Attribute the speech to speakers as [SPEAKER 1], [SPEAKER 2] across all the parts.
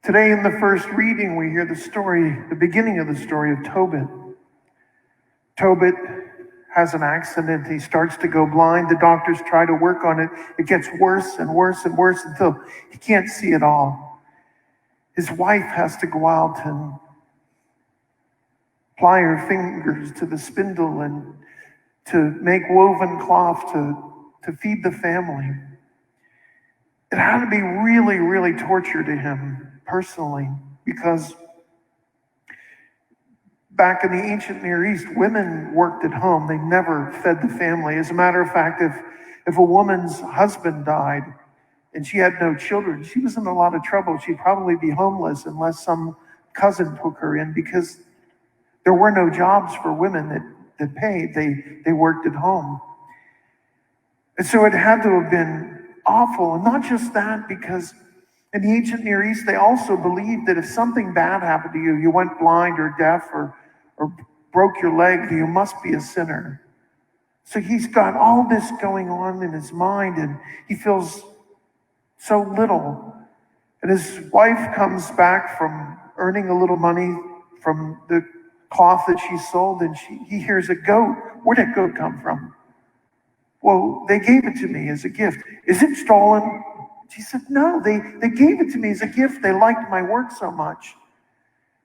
[SPEAKER 1] Today in the first reading, we hear the beginning of the story of Tobit. Tobit has an accident. He starts to go blind. The doctors try to work on it. It gets worse and worse and worse until he can't see at all. His wife has to go out and ply her fingers to the spindle and to make woven cloth to feed the family. It had to be really, really torture to him personally, because back in the ancient Near East, women worked at home. They never fed the family. As a matter of fact, if a woman's husband died and she had no children, she was in a lot of trouble. She'd probably be homeless unless some cousin took her in, because there were no jobs for women that paid. They worked at home. And so it had to have been awful. And not just that, because in the ancient Near East, they also believed that if something bad happened to you, you went blind or deaf or broke your leg, you must be a sinner. So he's got all this going on in his mind, and he feels so little. And his wife comes back from earning a little money from the cloth that she sold, and he hears a goat. Where'd that goat come from? Well, they gave it to me as a gift. Is it stolen? She said, no, they gave it to me as a gift. They liked my work so much.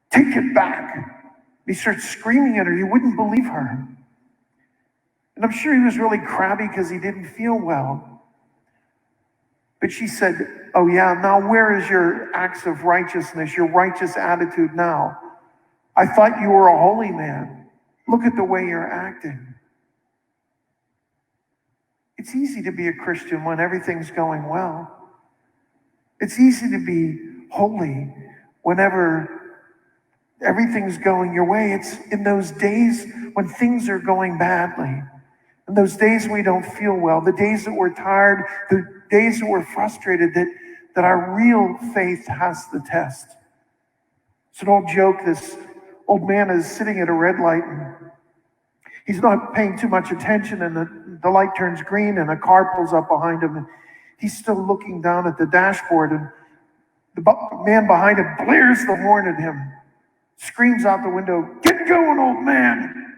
[SPEAKER 1] Take it back. He starts screaming at her. He wouldn't believe her. And I'm sure he was really crabby because he didn't feel well. But she said, oh yeah, now where is your acts of righteousness, your righteous attitude now? I thought you were a holy man. Look at the way you're acting. It's easy to be a Christian when everything's going well. It's easy to be holy whenever everything's going your way. It's in those days when things are going badly, in those days we don't feel well, the days that we're tired, the days that we're frustrated, that our real faith has the test. It's an old joke. This old man is sitting at a red light, and he's not paying too much attention, and the light turns green, and a car pulls up behind him, and he's still looking down at the dashboard, and the man behind him blares the horn at him, screams out the window, "Get going, old man!"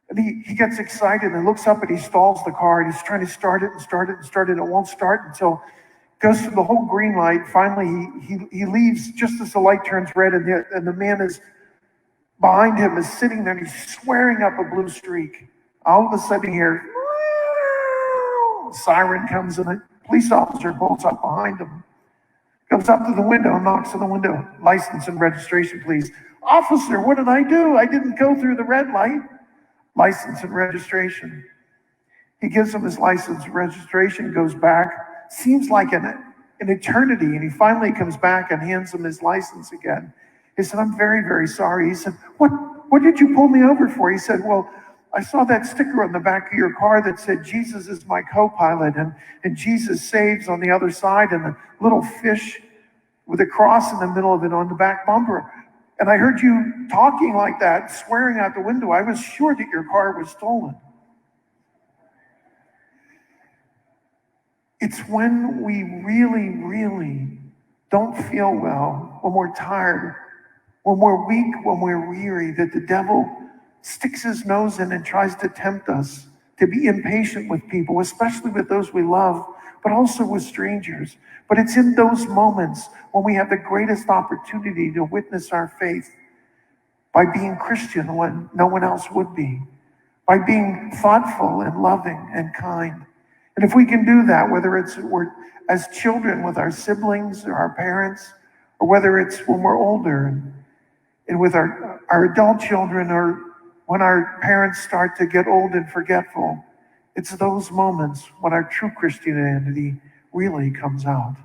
[SPEAKER 1] And he gets excited and looks up, and he stalls the car, and he's trying to start it and start it and start it. It won't start until it goes through the whole green light. Finally, he leaves just as the light turns red, and the man is behind him is sitting there, and he's swearing up a blue streak. All of a sudden, you hear, siren comes, and a police officer pulls up behind him, comes up to the window, knocks on the window. License and registration, please. Officer, what did I do? I didn't go through the red light. License and registration. He gives him his license and registration, goes back. Seems like an eternity, and he finally comes back and hands him his license again. He said, I'm very, very sorry. He said, what did you pull me over for? He said, well, I saw that sticker on the back of your car that said, Jesus is my co-pilot, and Jesus saves on the other side, and a little fish with a cross in the middle of it on the back bumper. And I heard you talking like that, swearing out the window. I was sure that your car was stolen. It's when we really, really don't feel well, when we're tired, when we're weak, when we're weary, that the devil sticks his nose in and tries to tempt us to be impatient with people, especially with those we love, but also with strangers. But it's in those moments when we have the greatest opportunity to witness our faith by being Christian when no one else would be, by being thoughtful and loving and kind. And if we can do that, whether it's we're as children with our siblings or our parents, or whether it's when we're older and with our adult children, or when our parents start to get old and forgetful, it's those moments when our true Christianity really comes out.